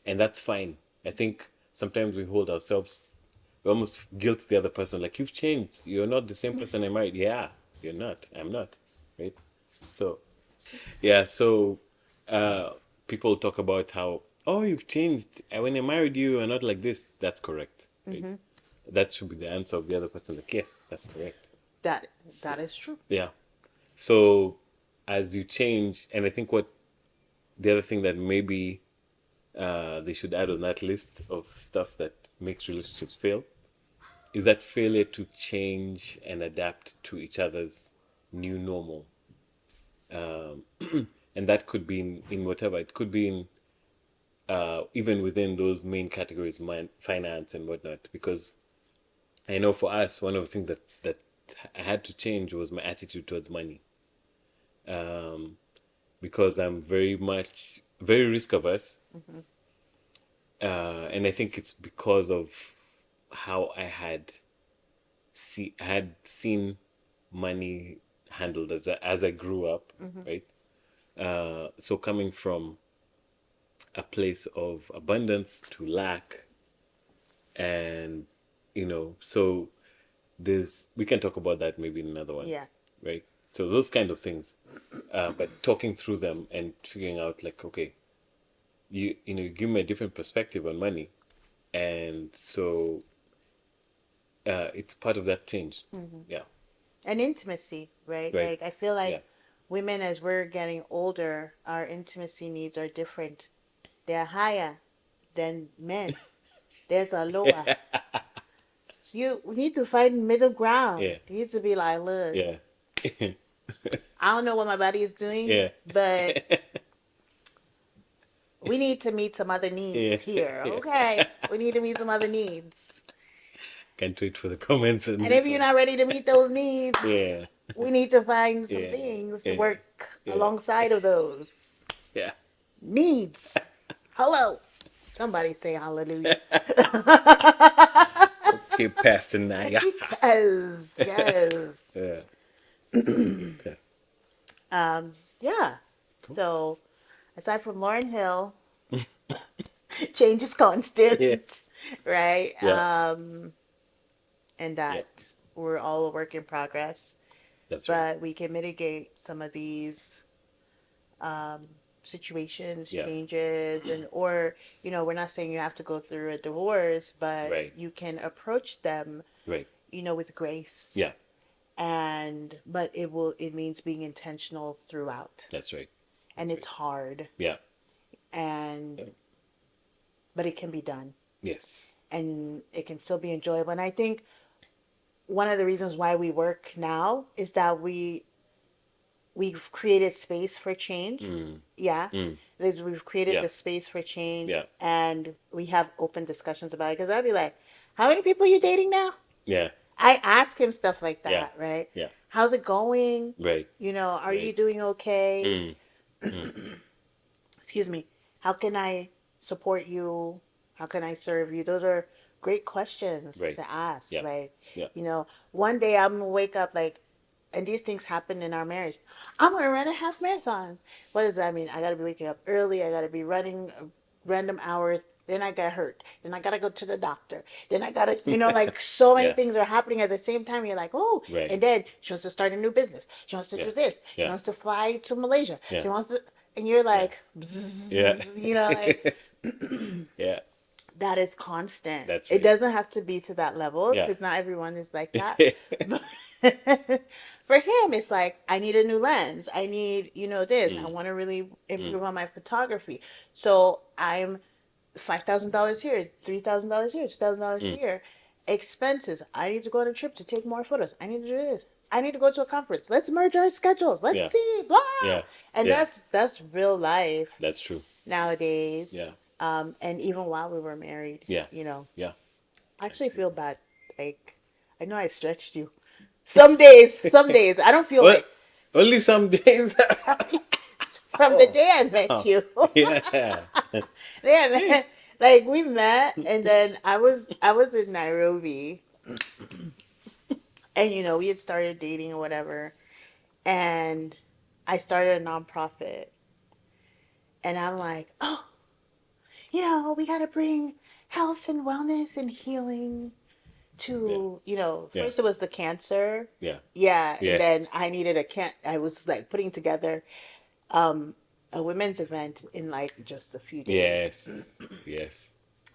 Speaker 2: And that's fine. I think sometimes we hold ourselves, we almost guilt the other person, like, you've changed. You're not the same person I married. Yeah, you're not. I'm not. Right? So, yeah, so people talk about how, oh, you've changed. When I married you, you're not like this. That's correct. Right? that should be the answer of the other person. Like, yes, that's correct.
Speaker 1: That
Speaker 2: So,
Speaker 1: that is true.
Speaker 2: yeah. So as you change, and I think what the other thing that maybe they should add on that list of stuff that makes relationships fail is that failure to change and adapt to each other's new normal. And that could be in whatever. It could be in even within those main categories, finance and whatnot. Because I know for us, one of the things that I had to change was my attitude towards money. Because I'm very risk averse,
Speaker 1: Hmm.
Speaker 2: and I think it's because of how I had seen money handled as I grew up,
Speaker 1: Hmm.
Speaker 2: right? So coming from a place of abundance to lack, and so there's we can talk about that maybe in another one,
Speaker 1: Yeah.
Speaker 2: right? So those kind of things, but talking through them and figuring out like, okay, you give me a different perspective on money, and so it's part of that change.
Speaker 1: Hmm.
Speaker 2: Yeah.
Speaker 1: And intimacy, right?
Speaker 2: Right.
Speaker 1: Like I feel
Speaker 2: Yeah.
Speaker 1: like women, as we're getting older, our intimacy needs are different. They're higher than men. There's a lower. So you need to find middle ground.
Speaker 2: Yeah.
Speaker 1: You need to be like, look,
Speaker 2: Yeah.
Speaker 1: I don't know what my body is doing,
Speaker 2: Yeah.
Speaker 1: but we need to meet some other
Speaker 2: Yeah.
Speaker 1: needs here.
Speaker 2: Yeah.
Speaker 1: Okay. We need to meet some other needs.
Speaker 2: Can't wait for the comments on
Speaker 1: And if
Speaker 2: this
Speaker 1: you're
Speaker 2: one.
Speaker 1: not ready to meet those needs,
Speaker 2: Yeah.
Speaker 1: we need to find some
Speaker 2: Yeah.
Speaker 1: things to
Speaker 2: Yeah.
Speaker 1: work
Speaker 2: Yeah.
Speaker 1: alongside of those
Speaker 2: Yeah.
Speaker 1: needs. Hello. Somebody say hallelujah.
Speaker 2: Okay, Pastor Naya.
Speaker 1: Yes, yes.
Speaker 2: Yeah. Okay.
Speaker 1: Yeah.
Speaker 2: Cool.
Speaker 1: So aside from Lauren Hill, change is
Speaker 2: Yeah.
Speaker 1: constant, right?
Speaker 2: Yeah.
Speaker 1: And
Speaker 2: Yeah.
Speaker 1: that we're all a work in progress,
Speaker 2: That's right.
Speaker 1: but we can mitigate some of these situations,
Speaker 2: Yeah.
Speaker 1: changes, and or we're not saying you have to go through a divorce, but
Speaker 2: Right.
Speaker 1: you can approach them,
Speaker 2: Right.
Speaker 1: with grace.
Speaker 2: Yeah.
Speaker 1: And but it means being intentional throughout.
Speaker 2: That's right.
Speaker 1: And
Speaker 2: That's
Speaker 1: it's
Speaker 2: right.
Speaker 1: hard,
Speaker 2: Yeah.
Speaker 1: and
Speaker 2: Yeah.
Speaker 1: but it can be done,
Speaker 2: Yes.
Speaker 1: and it can still be enjoyable. And I think one of the reasons why we work now is that we've created space for change.
Speaker 2: Mm.
Speaker 1: Yeah.
Speaker 2: Mm.
Speaker 1: We've created
Speaker 2: Yeah.
Speaker 1: the space for change,
Speaker 2: Yeah.
Speaker 1: and we have open discussions about it. Because I'd be like, how many people are you dating now?
Speaker 2: Yeah.
Speaker 1: I ask him stuff like
Speaker 2: Yeah.
Speaker 1: that, right?
Speaker 2: Yeah.
Speaker 1: How's it going?
Speaker 2: Right.
Speaker 1: Are you
Speaker 2: Right.
Speaker 1: doing okay?
Speaker 2: Mm. Mm.
Speaker 1: Excuse me. How can I support you? How can I serve you? Those are great questions
Speaker 2: Right.
Speaker 1: to ask.
Speaker 2: Yeah.
Speaker 1: Like,
Speaker 2: Yeah.
Speaker 1: one day I'm gonna wake up like, and these things happen in our marriage. I'm gonna run a half marathon. What does that mean? I gotta be waking up early. I gotta be running random hours. Then I get hurt. Then I gotta go to the doctor. Then I gotta, like so many
Speaker 2: Yeah.
Speaker 1: things are happening at the same time. You're like, oh,
Speaker 2: Right.
Speaker 1: and then she wants to start a new business. She wants to
Speaker 2: Yeah.
Speaker 1: do this. She
Speaker 2: Yeah.
Speaker 1: wants to fly to Malaysia.
Speaker 2: Yeah.
Speaker 1: She wants to, and you're
Speaker 2: Yeah.
Speaker 1: like,
Speaker 2: Yeah.
Speaker 1: bzzz, like
Speaker 2: Yeah.
Speaker 1: that is constant.
Speaker 2: That's
Speaker 1: It
Speaker 2: right.
Speaker 1: doesn't have to be to that level
Speaker 2: Yeah.
Speaker 1: because not everyone is like that. But for him, it's like, I need a new lens. I need, this. I
Speaker 2: Mm.
Speaker 1: want to really
Speaker 2: Mm.
Speaker 1: improve on my photography. So I'm $5,000 here, $3,000 here, $2,000
Speaker 2: Mm.
Speaker 1: here. Expenses. I need to go on a trip to take more photos. I need to do this. I need to go to a conference. Let's merge our schedules. Let's
Speaker 2: Yeah.
Speaker 1: see. Blah.
Speaker 2: Yeah.
Speaker 1: And
Speaker 2: Yeah.
Speaker 1: that's real life
Speaker 2: That's true.
Speaker 1: nowadays.
Speaker 2: Yeah.
Speaker 1: And even while we were married,
Speaker 2: Yeah.
Speaker 1: I
Speaker 2: Yeah.
Speaker 1: actually feel bad. Like, I know I stretched you. Some days, I don't feel
Speaker 2: Well,
Speaker 1: like
Speaker 2: only some days.
Speaker 1: from the
Speaker 2: Oh.
Speaker 1: day I met
Speaker 2: Oh.
Speaker 1: you.
Speaker 2: Yeah.
Speaker 1: Yeah, man. Like we met, and then I was in Nairobi, and we had started dating or whatever, and I started a nonprofit, and I'm like, oh, we got to bring health and wellness and healing
Speaker 2: Yeah.
Speaker 1: to,
Speaker 2: Yeah.
Speaker 1: first it was the cancer.
Speaker 2: Yeah.
Speaker 1: Yeah. And
Speaker 2: Yes.
Speaker 1: then I needed I was like putting together um, a women's event in like just a few days.
Speaker 2: Yes. Yes.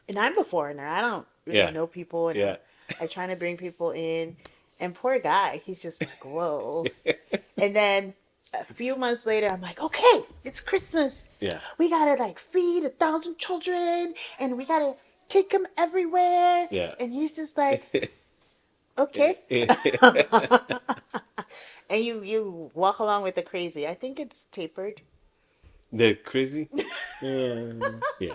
Speaker 1: And I'm the foreigner. I don't really
Speaker 2: Yeah.
Speaker 1: know people. And
Speaker 2: Yeah.
Speaker 1: I'm trying to bring people in. And poor guy, he's just like, whoa. And then a few months later, I'm like, okay, it's Christmas.
Speaker 2: Yeah.
Speaker 1: We gotta like feed 1,000 children and we gotta take them everywhere.
Speaker 2: Yeah.
Speaker 1: And he's just like, okay. And you walk along with the crazy. I think it's tapered.
Speaker 2: They're crazy. Yeah.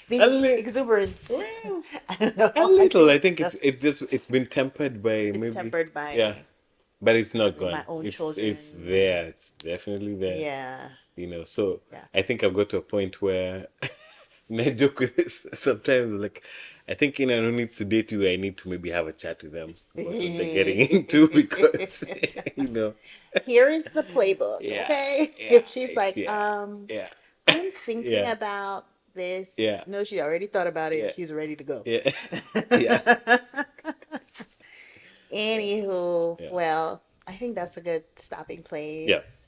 Speaker 2: A
Speaker 1: The
Speaker 2: li-
Speaker 1: exuberance.
Speaker 2: well,
Speaker 1: I don't know.
Speaker 2: a
Speaker 1: I
Speaker 2: little.
Speaker 1: think
Speaker 2: I think
Speaker 1: so.
Speaker 2: it's been tempered by
Speaker 1: It's
Speaker 2: maybe.
Speaker 1: tempered
Speaker 2: Yeah.
Speaker 1: by
Speaker 2: But it's not
Speaker 1: my
Speaker 2: gone.
Speaker 1: own
Speaker 2: It's
Speaker 1: children.
Speaker 2: there. It's definitely there.
Speaker 1: Yeah.
Speaker 2: So
Speaker 1: Yeah.
Speaker 2: I think I've got to a point where I joke with this sometimes. Like, I think who needs to date you, I need to maybe have a chat with them about what they're getting into because
Speaker 1: Here is the playbook,
Speaker 2: yeah,
Speaker 1: okay?
Speaker 2: yeah,
Speaker 1: If she's like,
Speaker 2: yeah, yeah,
Speaker 1: I'm thinking
Speaker 2: yeah,
Speaker 1: about this.
Speaker 2: yeah,
Speaker 1: No, she already thought about it.
Speaker 2: yeah,
Speaker 1: She's ready to go.
Speaker 2: yeah, yeah, yeah,
Speaker 1: Anywho,
Speaker 2: yeah,
Speaker 1: well, I think that's a good stopping
Speaker 2: yeah,
Speaker 1: place.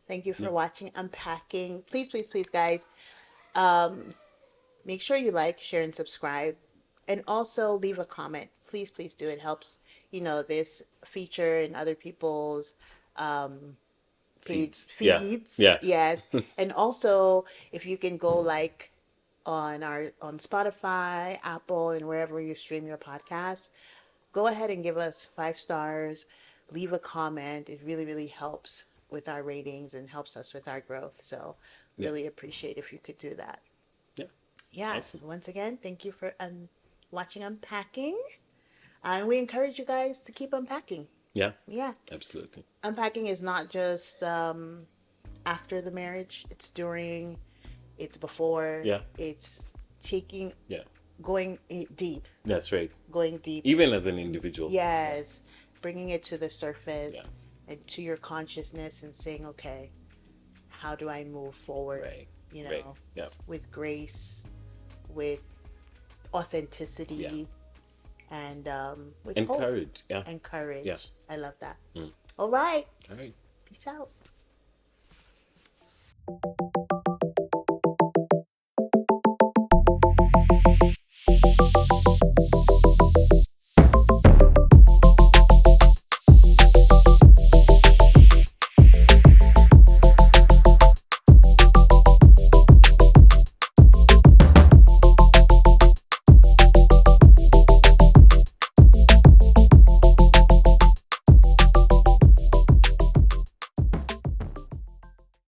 Speaker 1: Thank you for
Speaker 2: no,
Speaker 1: watching Unpacking. Please, please, please, guys, make sure you like, share, and subscribe. And also leave a comment. Please, please do. It helps, this feature in other people's
Speaker 2: feeds, yeah,
Speaker 1: feeds.
Speaker 2: yeah,
Speaker 1: Yes. And also, if you can go like on Spotify, Apple, and wherever you stream your podcast, go ahead and give us 5 stars, leave a comment. It really, really helps with our ratings and helps us with our growth. So
Speaker 2: yeah,
Speaker 1: really appreciate if you could do that.
Speaker 2: yeah,
Speaker 1: Yeah.
Speaker 2: awesome,
Speaker 1: Once again, thank you for watching Unpacking. And we encourage you guys to keep unpacking.
Speaker 2: yeah,
Speaker 1: Yeah.
Speaker 2: absolutely,
Speaker 1: Unpacking is not just after the marriage, it's during, it's before,
Speaker 2: yeah,
Speaker 1: it's taking,
Speaker 2: yeah,
Speaker 1: going deep,
Speaker 2: that's right.
Speaker 1: going deep.
Speaker 2: Even as an individual, yeah,
Speaker 1: Yes. Bringing it to the surface
Speaker 2: yeah,
Speaker 1: and to your consciousness and saying, okay, how do I move forward?
Speaker 2: right,
Speaker 1: You
Speaker 2: right,
Speaker 1: know,
Speaker 2: yeah,
Speaker 1: with grace, with
Speaker 2: yeah,
Speaker 1: authenticity, and with
Speaker 2: and
Speaker 1: hope
Speaker 2: courage, yeah,
Speaker 1: and
Speaker 2: yeah,
Speaker 1: courage. I love that.
Speaker 2: mm.
Speaker 1: All right.
Speaker 2: All right.
Speaker 1: Peace out.